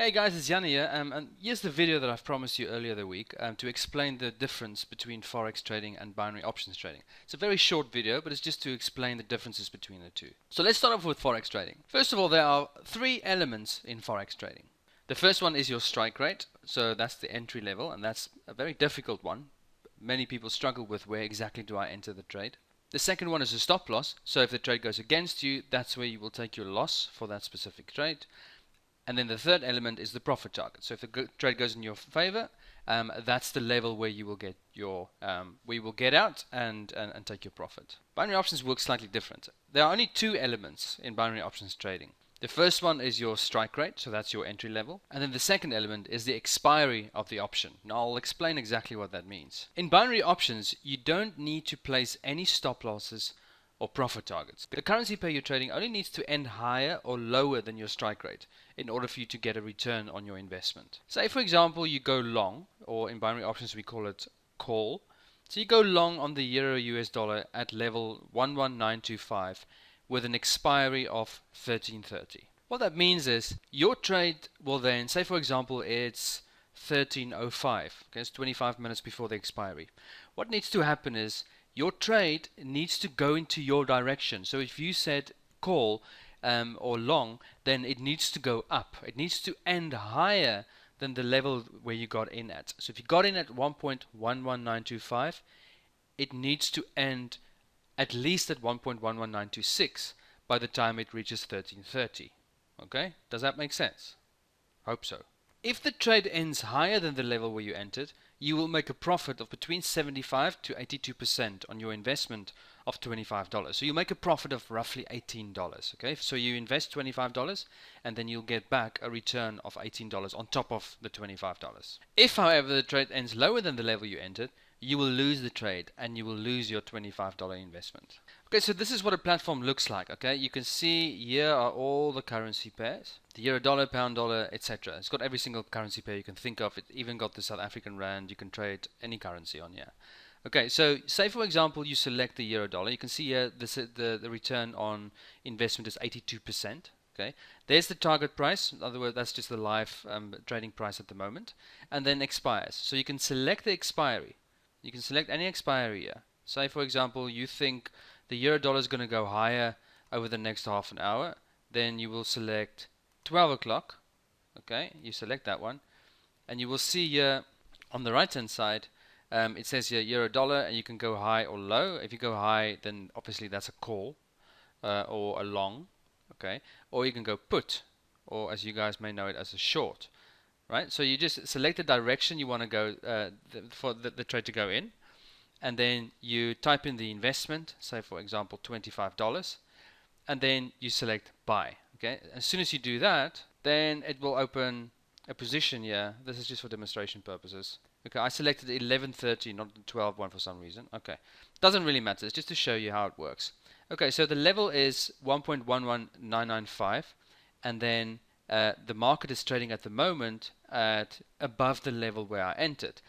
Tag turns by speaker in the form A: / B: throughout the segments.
A: Hey guys, it's Jan here, and here's the video that I've promised you earlier the week to explain the difference between Forex trading and binary options trading. It's a very short video, but it's just to explain the differences between the two. So let's start off with Forex trading. First of all, there are three elements in Forex trading. The first one is your strike rate, so that's the entry level, and that's a very difficult one. Many people struggle with where exactly do I enter the trade. The second one is a stop loss, so if the trade goes against you, that's where you will take your loss for that specific trade. And then the third element is the profit target. So if the trade goes in your favor, that's the level where you will get your out and take your profit. Binary options work slightly different. There are only two elements in binary options trading. The first one is your strike rate, so that's your entry level. And then the second element is the expiry of the option. Now I'll explain exactly what that means. In binary options, you don't need to place any stop losses or profit targets. The currency pair you're trading only needs to end higher or lower than your strike rate in order for you to get a return on your investment. Say for example you go long, or in binary options we call it call. So you go long on the euro US dollar at level 11925 with an expiry of 1330. What that means is your trade will then, say for example it's 1305, okay, it's 25 minutes before the expiry. What needs to happen is your trade needs to go into your direction. So if you said call or long, then it needs to go up. It needs to end higher than the level where you got in at. So if you got in at 1.11925, it needs to end at least at 1.11926 by the time it reaches 1330. Okay? Does that make sense? Hope so. If the trade ends higher than the level where you entered, you will make a profit of between 75 to 82% on your investment of $25. So you make a profit of roughly $18. Okay, so you invest $25 and then you'll get back a return of $18 on top of the $25. If, however, the trade ends lower than the level you entered, you will lose the trade and you will lose your $25 investment. Okay, so this is what a platform looks like. Okay, you can see here are all the currency pairs, the euro dollar, pound dollar, etc. It's got every single currency pair you can think of. It even got the South African rand. You can trade any currency on here. Okay, so say for example you select the euro dollar. You can see here the return on investment is 82%. Okay, there's the target price. In other words, that's just the live trading price at the moment, and then expires. So you can select the expiry. You can select any expiry here. Say for example you think the euro dollar is going to go higher over the next half an hour, then you will select 12 o'clock. Okay, you select that one, and you will see here on the right hand side it says here euro dollar, and you can go high or low. If you go high, then obviously that's a call or a long. Okay, or you can go put, or as you guys may know it as a short. Right, so you just select the direction you want to go for the trade to go in, and then you type in the investment, say for example $25, and then you select buy. Okay, as soon as you do that, then it will open a position here. This is just for demonstration purposes. Okay, I selected 11:30, not the 12 one for some reason. Okay, doesn't really matter, it's just to show you how it works. Okay, so the level is 1.11995, and then the market is trading at the moment at above the level where I entered.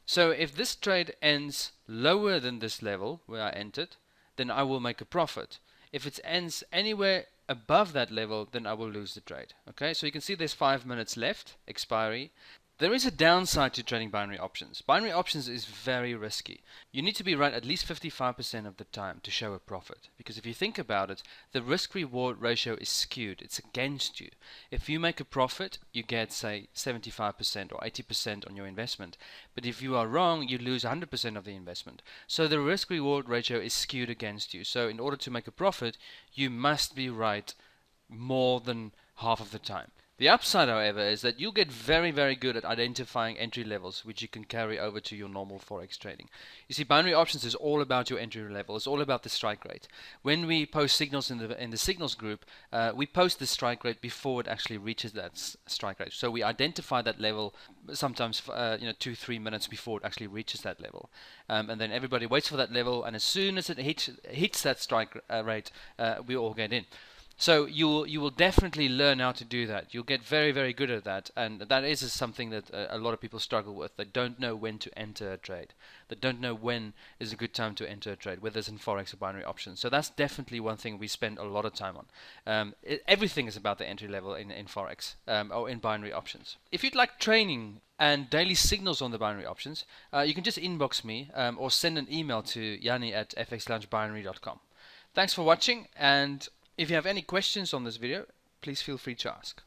A: So if this trade ends lower than this level where I entered, then I will make a profit. If it ends anywhere above that level, then I will lose the trade. Okay, so you can see there's 5 minutes left, expiry. There is a downside to trading binary options. Binary options is very risky. You need to be right at least 55% of the time to show a profit. Because if you think about it, the risk-reward ratio is skewed. It's against you. If you make a profit, you get, say, 75% or 80% on your investment. But if you are wrong, you lose 100% of the investment. So the risk-reward ratio is skewed against you. So in order to make a profit, you must be right more than half of the time. The upside, however, is that you'll get very, very good at identifying entry levels which you can carry over to your normal forex trading. You see, binary options is all about your entry level. It's all about the strike rate. When we post signals in the signals group, we post the strike rate before it actually reaches that strike rate. So we identify that level sometimes 2-3 minutes before it actually reaches that level, and then everybody waits for that level, and as soon as it hits that strike rate, we all get in. So you will definitely learn how to do that. You'll get very, very good at that, and that is something that a lot of people struggle with. They don't know when to enter a trade. They don't know when is a good time to enter a trade, whether it's in forex or binary options. So that's definitely one thing we spend a lot of time on. Everything is about the entry level in forex or in binary options. If you'd like training and daily signals on the binary options, you can just inbox me or send an email to yanni@fxloungebinary.com. Thanks for watching, and if you have any questions on this video, please feel free to ask.